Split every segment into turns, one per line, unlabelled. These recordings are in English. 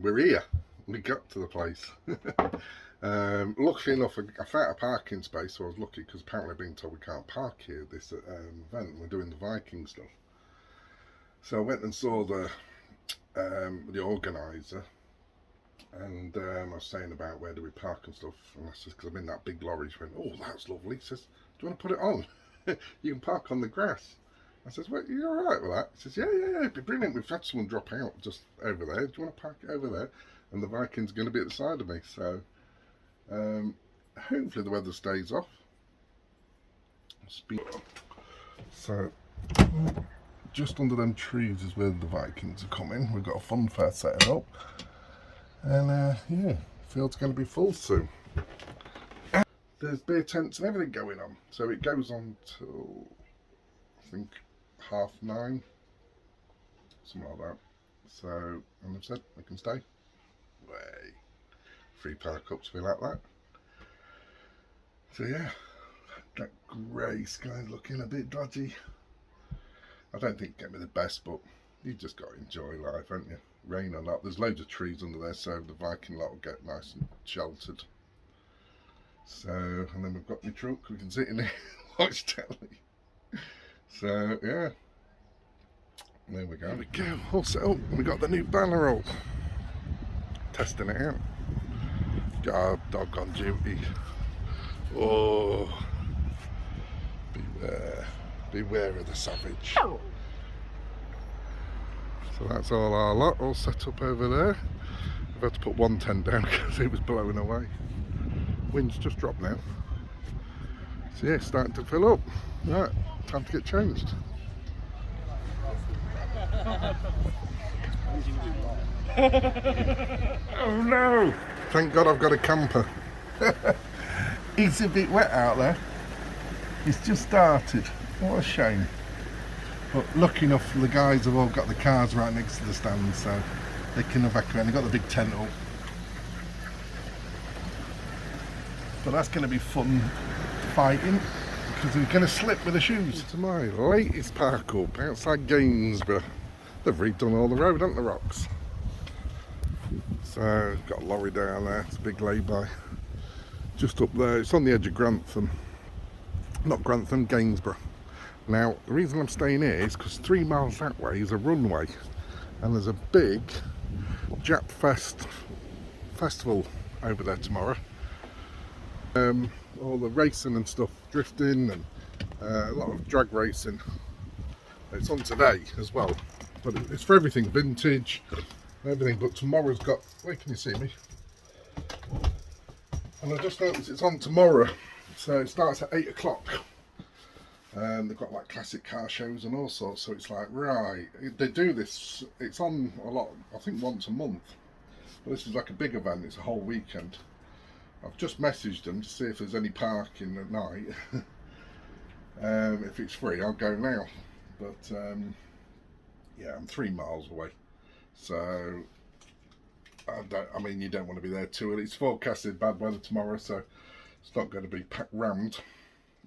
we're here. We got to the place. Luckily enough, I found a parking space, so I was lucky because apparently I've been told we can't park here at this event. We're doing the Viking stuff. So I went and saw the organiser, and I was saying about where do we park and stuff, and I said, because I'm in that big lorry, she went, oh, that's lovely. He says, do you want to put it on? You can park on the grass. I says, well, you're alright with that? He says, yeah, it'd be brilliant. We've had someone drop out just over there. Do you want to park it over there? And the Viking's going to be at the side of me, so hopefully the weather stays off. So just under them trees is where the Vikings are coming. We've got a fun fair setting up, and yeah, field's going to be full soon. And there's beer tents and everything going on, so it goes on till I think 9:30, something like that. So, and I've said I can stay. Way free park ups be like that. So yeah, that grey sky's looking a bit dodgy. I don't think it get me the best, but you just got to enjoy life, haven't you? Rain or not, there's loads of trees under there, so the Viking lot will get nice and sheltered. So, and then we've got my truck, we can sit in there and watch telly. So yeah, there we go. There we go, all set up. We got the new banner roll. Testing it out. Got our dog on duty. Oh, beware of the savage. So that's all our lot, all set up over there. I've had to put one tent down because it was blowing away. Wind's just dropped now. So yeah, it's starting to fill up. Right, time to get changed. Oh no! Thank God I've got a camper. It's a bit wet out there. It's just started. What a shame. But lucky enough, the guys have all got the cars right next to the stand, so they can evacuate. They've got the big tent up. But that's going to be fun fighting, because we're going to slip with the shoes. To my latest park up outside Gainsborough. They've redone all the road, haven't they, Rocks? So, got a lorry down there, it's a big lay-by. Just up there, it's on the edge of Grantham. Not Grantham, Gainsborough. Now, the reason I'm staying here is because 3 miles that way is a runway. And there's a big Jap festival over there tomorrow. All the racing and stuff, drifting and a lot of drag racing. It's on today as well. But it's for everything, vintage, everything. But tomorrow's got, wait, can you see me? And I just noticed it's on tomorrow, so it starts at 8 o'clock. And they've got like classic car shows and all sorts, so it's like, right, they do this, it's on a lot, I think once a month. But this is like a big event, it's a whole weekend. I've just messaged them to see if there's any parking at night. If it's free, I'll go now. But yeah, I'm 3 miles away, so I mean, you don't want to be there too early. It's forecasted bad weather tomorrow, so it's not going to be rammed.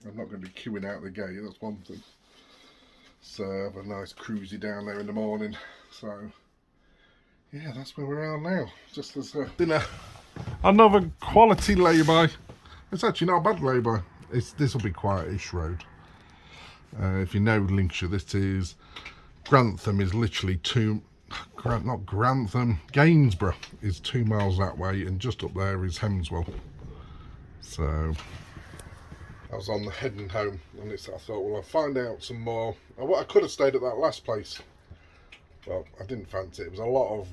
I'm not going to be queuing out the gate, that's one thing. So have a nice cruisy down there in the morning. So yeah, that's where we are now. Just as a dinner. Another quality lay-by. It's actually not a bad lay-by. This will be quietish road. If you know Lincolnshire, this is Grantham is literally not Grantham, Gainsborough is 2 miles that way, and just up there is Hemswell. So I was on the heading home, and I thought, well, I'll find out some more. I could have stayed at that last place, but I didn't fancy it. There was a lot of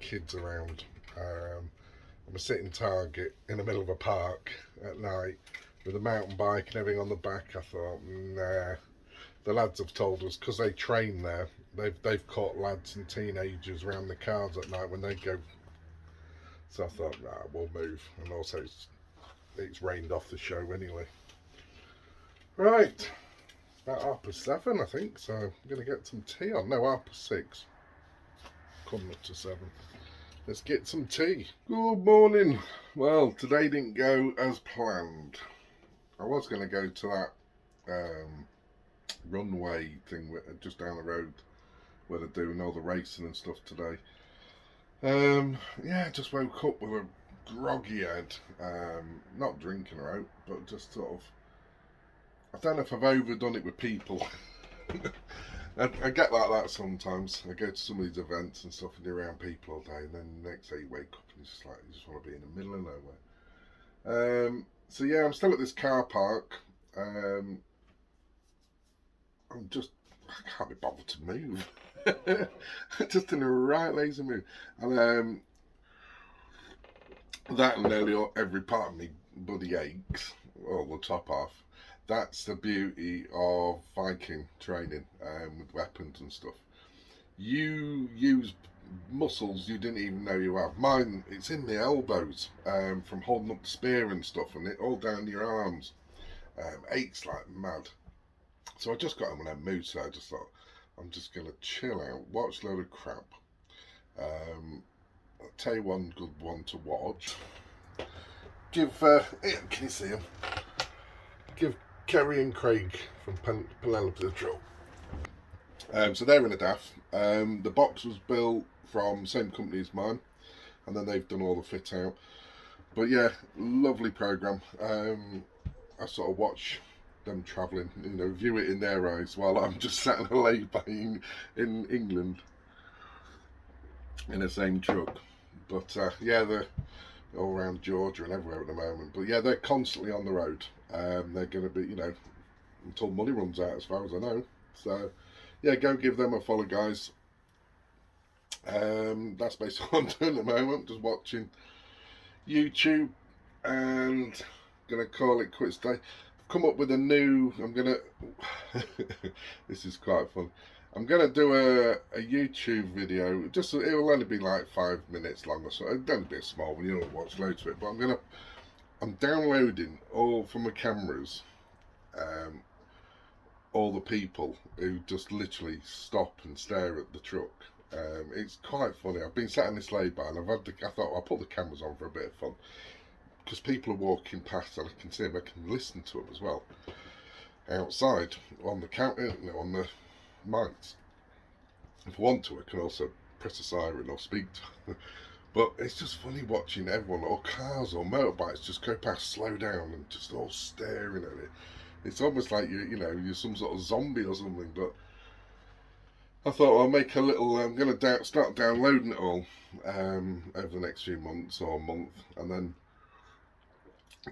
kids around. I'm a sitting target in the middle of a park at night with a mountain bike and everything on the back. I thought, nah. The lads have told us, because they train there, they've caught lads and teenagers around the cars at night when they go. So I thought, nah, we'll move. And also it's rained off the show anyway. Right, about 7:30 I think, so I'm going to get some tea on. No, 6:30. Coming up to 7. Let's get some tea. Good morning. Well, today didn't go as planned. I was going to go to that runway thing just down the road where they're doing all the racing and stuff today. Yeah, just woke up with a groggy head. Not drinking or out, but just sort of. I don't know if I've overdone it with people. I get like that sometimes. I go to some of these events and stuff and you're around people all day, and then the next day you wake up and it's just like you just want to be in the middle of nowhere. So yeah, I'm still at this car park. I'm just, I can't be bothered to move. Just in a right lazy mood. And that and nearly every part of me bloody aches, all the top off. That's the beauty of Viking training with weapons and stuff. You use muscles you didn't even know you have. Mine, it's in the elbows from holding up the spear and stuff, and it all down your arms. Aches like mad. So I just got in a mood, so I just thought, I'm just going to chill out, watch a load of crap. I'll tell you one good one to watch. Give, can you see him? Give Kerry and Craig from Penelope the Troll. So they're in a DAF. The box was built from the same company as mine, and then they've done all the fit out. But yeah, lovely programme. I sort of watch them travelling, view it in their eyes while I'm just sat in a lay-by in England in the same truck. But yeah, they're all around Georgia and everywhere at the moment. But yeah, they're constantly on the road. They're going to be, until money runs out, as far as I know. So yeah, go give them a follow, guys. That's basically what I'm doing at the moment, just watching YouTube, and gonna call it quits today. I've come up with a new, this is quite fun. I'm gonna do a YouTube video, just it will only be like 5 minutes long or so. It'll only be a small one, you don't watch loads of it, but I'm downloading all from the cameras, all the people who just literally stop and stare at the truck. It's quite funny. I've been sat in this lay-by and I thought I'll put the cameras on for a bit of fun, because people are walking past and I can see them, I can listen to them as well outside on the counter, on the mics. If I want to, I can also press a siren or speak to them. But it's just funny watching everyone, or cars or motorbikes, just go past, slow down, and just all staring at it. It's almost like you're some sort of zombie or something. But I thought I'll make a little. I'm going to start downloading it all over the next few months or month, and then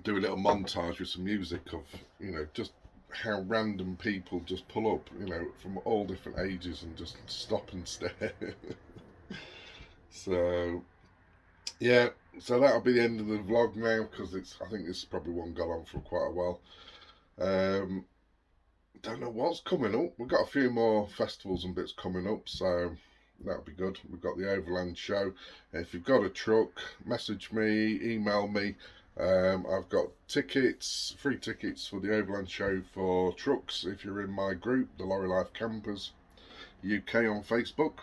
do a little montage with some music of just how random people just pull up, from all different ages and just stop and stare. So yeah, so that'll be the end of the vlog now, because I think this is probably one gone on for quite a while. Don't know what's coming up. We've got a few more festivals and bits coming up, so that'll be good. We've got the Overland Show. If you've got a truck, message me, email me. I've got tickets, free tickets for the Overland Show for trucks if you're in my group, the Lorry Life Campers UK on Facebook.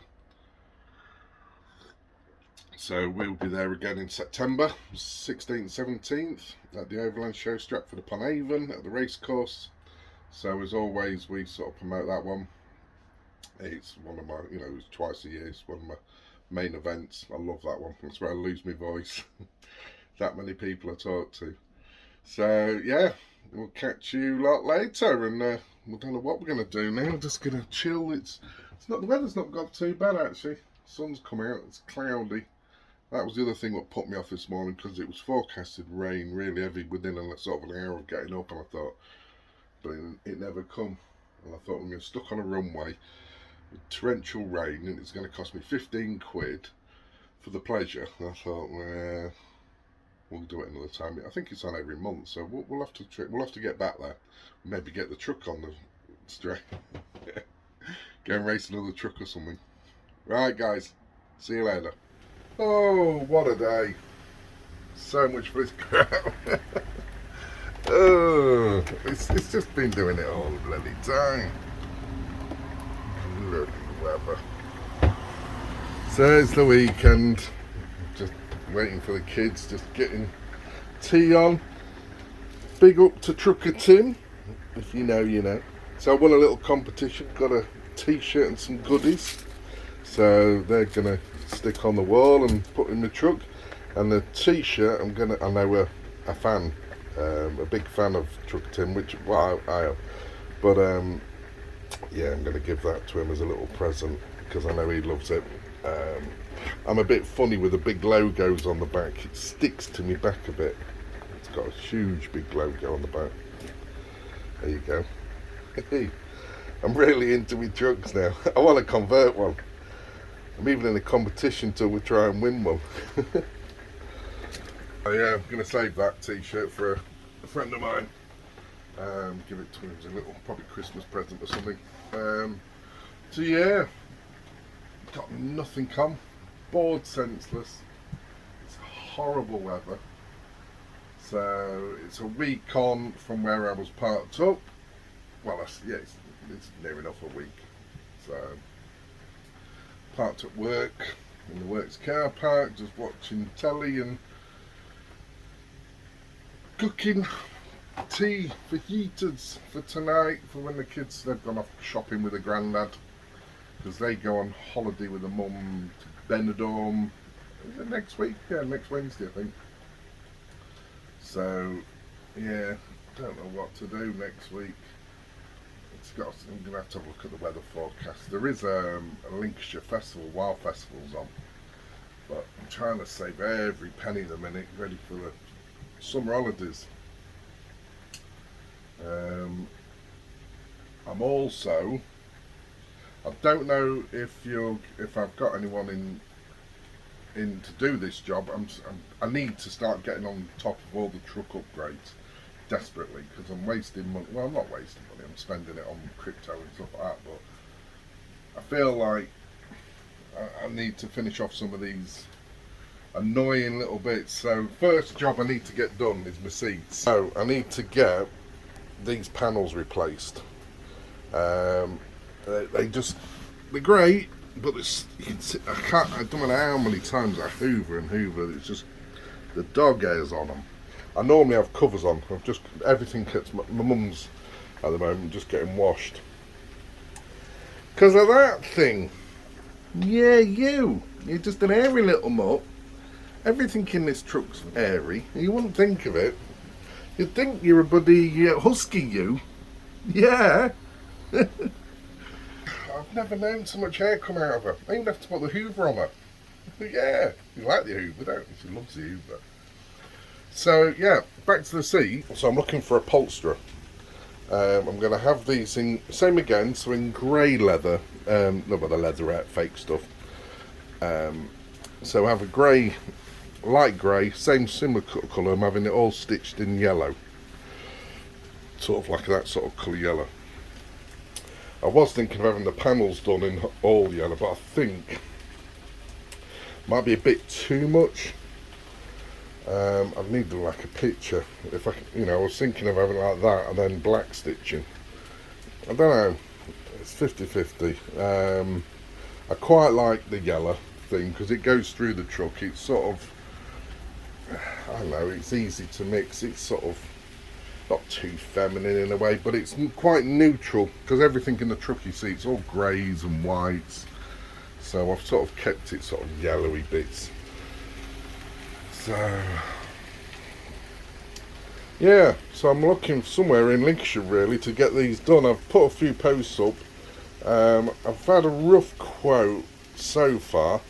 So we'll be there again in September 16th, 17th at the Overland Show, Stratford-upon-Avon at the racecourse. So as always, we sort of promote that one. It's one of my, it's twice a year. It's one of my main events. I love that one. That's where I lose my voice. That many people I talk to. So yeah, we'll catch you lot later, and we don't know what we're gonna do now. Just gonna chill. It's not, the weather's not got too bad actually. Sun's come out. It's cloudy. That was the other thing that put me off this morning, because it was forecasted rain really heavy within a sort of an hour of getting up, and I thought, but it never come. And I thought, I'm going to stuck on a runway with torrential rain, and it's going to cost me 15 quid for the pleasure. And I thought, we'll do it another time. I think it's on every month, so we'll have to get back there. Maybe get the truck on the straight. Go and race another truck or something. Right, guys. See you later. Oh, what a day. So much for this crowd. Oh, it's just been doing it all the bloody time. Bloody weather. So it's the weekend. Just waiting for the kids, just getting tea on. Big up to Trucker Tim. If you know, you know. So I won a little competition, got a t-shirt and some goodies. So they're gonna stick on the wall and put in the truck. And the t-shirt, I know we're a fan, a big fan of Truck Tim, which, well, I am. But yeah, I'm going to give that to him as a little present because I know he loves it. I'm a bit funny with the big logos on the back. It sticks to me back a bit. It's got a huge big logo on the back. There you go. I'm really into my trucks now. I want to convert one. I'm even in a competition to try and win one. Oh yeah, I'm going to save that t-shirt for a friend of mine. Give it to him as a little, probably Christmas present or something. So yeah, got nothing on. Bored senseless. It's horrible weather. So it's a week on from where I was parked up. Well, yeah, it's near enough a week. So parked at work, in the works car park, just watching telly and cooking tea for heaters for tonight, for when the kids, they've gone off shopping with the granddad because they go on holiday with the mum to Benidorm. Is it next week? Yeah, next Wednesday I think. So yeah, don't know what to do next week. I'm going to have to look at the weather forecast. There is a Lincolnshire festival, Wild Festival's on, but I'm trying to save every penny at the minute, ready for the summer holidays. I'm also, I don't know if I've got anyone in to do this job. I need to start getting on top of all the truck upgrades desperately because I'm wasting money. Well, I'm not wasting money. I'm spending it on crypto and stuff like that. But I feel like I need to finish off some of these annoying little bits. So first job I need to get done is my seats. So I need to get these panels replaced. They're great, but I don't know how many times I hoover. It's just the dog hairs on them. I normally have covers on. Everything gets my mum's at the moment just getting washed because of that thing. Yeah, you're just an airy little mutt. Everything in this truck's airy. You wouldn't think of it. You'd think you're a bloody husky, you. Yeah. I've never known so much hair come out of her. I even have to put the hoover on her. Yeah, you like the hoover, don't you? She loves the hoover. So yeah, back to the seat. So I'm looking for a upholsterer. I'm going to have these in, same again, so in grey leather. Not with the leatherette, fake stuff. So I have a grey, light grey, similar colour. I'm having it all stitched in yellow. Sort of like that sort of colour yellow. I was thinking of having the panels done in all yellow, but I think might be a bit too much. I'd need like a picture. If I was thinking of having like that and then black stitching. I don't know. It's 50-50. I quite like the yellow thing because it goes through the truck. It's sort of, I don't know, it's easy to mix. It's sort of not too feminine in a way, but it's quite neutral because everything in the truck, you see, it's all greys and whites. So I've sort of kept it sort of yellowy bits. So yeah, so I'm looking somewhere in Lincolnshire really to get these done. I've put a few posts up. I've had a rough quote so far.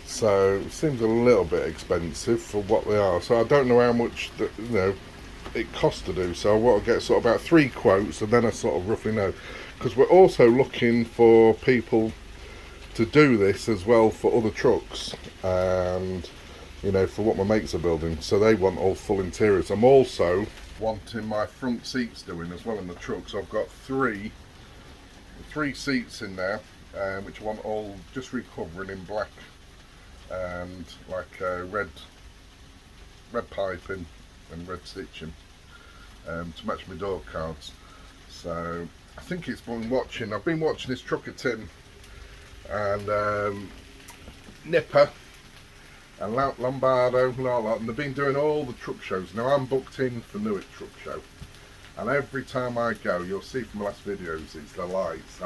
So it seems a little bit expensive for what they are. So I don't know how much it costs to do. So I want to get sort of about 3 quotes, and then I sort of roughly know. Because we're also looking for people to do this as well for other trucks, and for what my mates are building. So they want all full interiors. I'm also wanting my front seats doing as well in the truck. So I've got three seats in there, which I want all just recovering in black and like red piping and red stitching to match my door cards. So I think I've been watching this Trucker Tim and Nipper and Lombardo and they've been doing all the truck shows. Now I'm booked in for Newark Truck Show, and every time I go, you'll see from my last videos, it's the lights.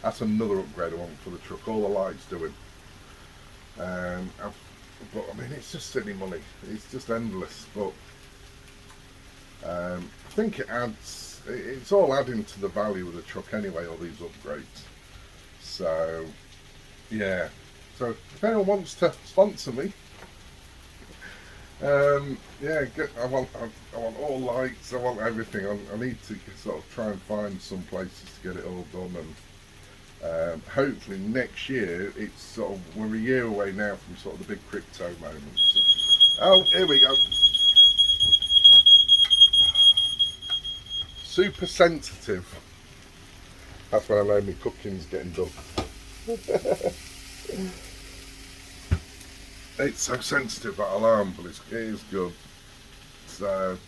That's another upgrade I want for the truck. All the lights doing. But I mean, it's just silly money. It's just endless. But I think it adds. It's all adding to the value of the truck anyway. All these upgrades. So yeah. So if anyone wants to sponsor me, yeah, I want all lights. I want everything. I need to sort of try and find some places to get it all done, and hopefully next year. It's sort of, we're a year away now from sort of the big crypto moments. Oh, here we go. Super sensitive. That's when I know my cooking's getting done. It's so sensitive, that alarm, but it is good. So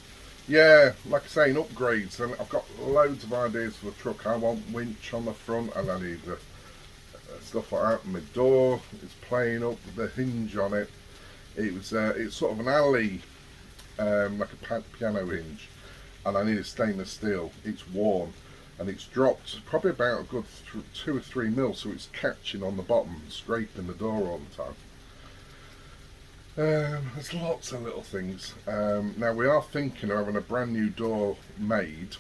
yeah, like I say, in upgrades, and I've got loads of ideas for the truck. I want winch on the front, and I need stuff like that. My door is playing up, the hinge on it. It's sort of an alley, like a piano hinge, and I need a stainless steel. It's worn, and it's dropped probably about a good 2 or 3 mil, so it's catching on the bottom, scraping the door all the time. There's lots of little things. Now we are thinking of having a brand new door made,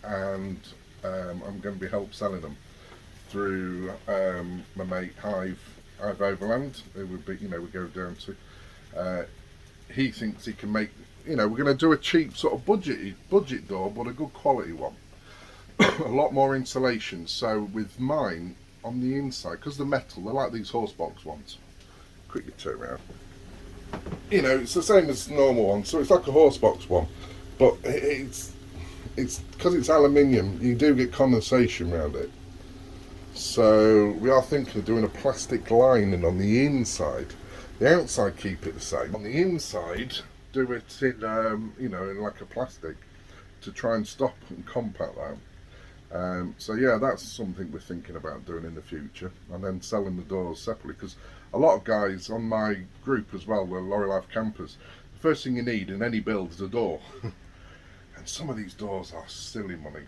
and I'm going to be help selling them through my mate Hive Overland, who would be, we go down to. He thinks he can make, we're going to do a cheap sort of budget door, but a good quality one. A lot more insulation. So with mine on the inside, because the metal, they're like these horse box ones. Quickly turn around. It's the same as the normal one, so it's like a horse box one, but it's because it's aluminium. You do get condensation around it. So we are thinking of doing a plastic lining on the inside. The outside keep it the same. On the inside, do it in in like a plastic to try and stop and compact that. So yeah, that's something we're thinking about doing in the future, and then selling the doors separately, because a lot of guys on my group as well, the Lorry Life campers, the first thing you need in any build is a door. And some of these doors are silly money.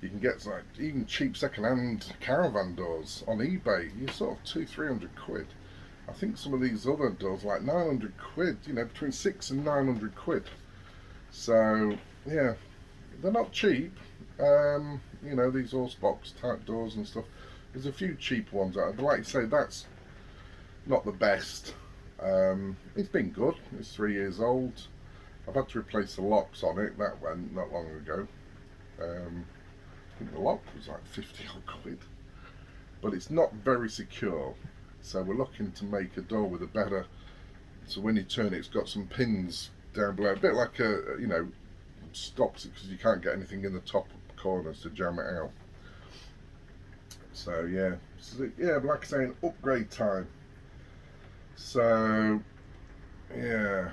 You can get like even cheap second-hand caravan doors on eBay. You're sort of 200-300 quid. I think some of these other doors like 900 quid. Between 600 and 900 quid. So yeah, they're not cheap. These horse box type doors and stuff. There's a few cheap ones out there, but like you say, that's not the best. It's been good. It's 3 years old. I've had to replace the locks on it. That went not long ago. I think the lock was like 50 odd quid, but it's not very secure. So we're looking to make a door with a better. So when you turn it, it's got some pins down below, a bit like stops it because you can't get anything in the top corners to jam it out. So yeah, like I say, an upgrade time. So yeah,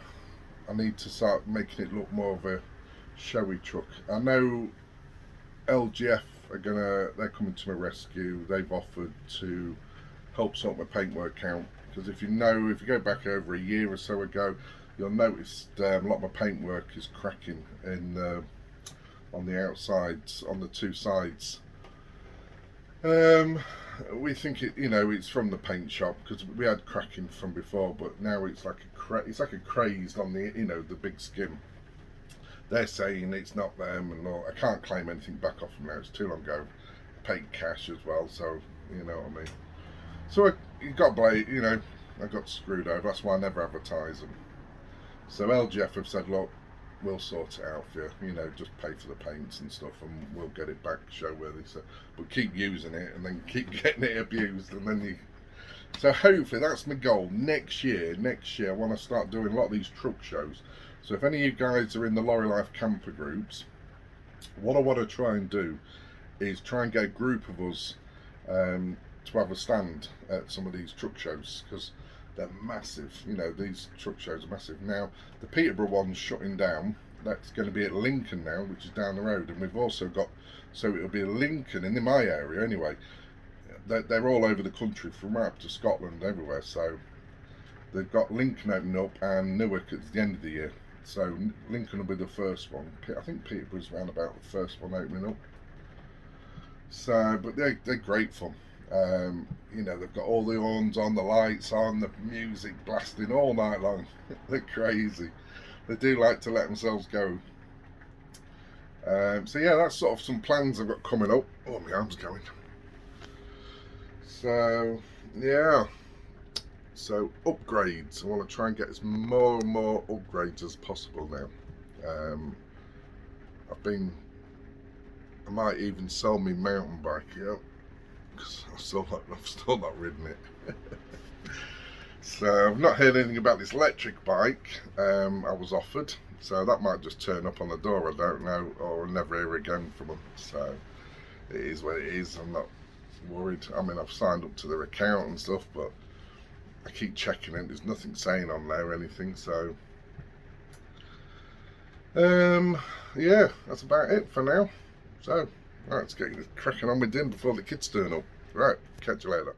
I need to start making it look more of a showy truck. I know LGF they're coming to my rescue. They've offered to help sort my paintwork out, because if you go back over a year or so ago, you'll notice a lot of my paintwork is cracking on the outsides, on the two sides. We think it's from the paint shop, because we had cracking from before, but now it's like a crazed on the the big skim. They're saying it's not them, and all. I can't claim anything back off them now. It's too long ago. Paid cash as well, so you know what I mean. So I got screwed over. That's why I never advertise them. So LGF have said, look, we'll sort it out for you. Just pay for the paints and stuff, and we'll get it back show worthy. So, but keep using it, and then keep getting it abused, and then you. So hopefully that's my goal next year. I want to start doing a lot of these truck shows. So if any of you guys are in the Lorry Life camper groups, what I want to try and do is try and get a group of us to have a stand at some of these truck shows, because they're massive. These truck shows are massive. Now the Peterborough one's shutting down. That's going to be at Lincoln now, which is down the road, and we've also got, so it'll be a Lincoln, and in my area anyway, they're all over the country, from right up to Scotland, everywhere. So they've got Lincoln opening up and Newark at the end of the year. So Lincoln will be the first one. I think Peterborough's around about the first one opening up. So, but they're great fun. You know, they've got all the horns on, the lights on, the music blasting all night long. They're crazy. They do like to let themselves go. So yeah, that's sort of some plans I've got coming up. Oh, my arm's going. So yeah, so upgrades. I want to try and get as more and more upgrades as possible now. I might even sell my mountain bike, because I've still not ridden it. So I've not heard anything about this electric bike I was offered, so that might just turn up on the door, I don't know, or I'll never hear again from them. So it is what it is. I'm not worried. I mean, I've signed up to their account and stuff, but I keep checking it, there's nothing saying on there or anything. So yeah, that's about it for now. So right, let's get cracking on with dinner before the kids turn up. Right, catch you later.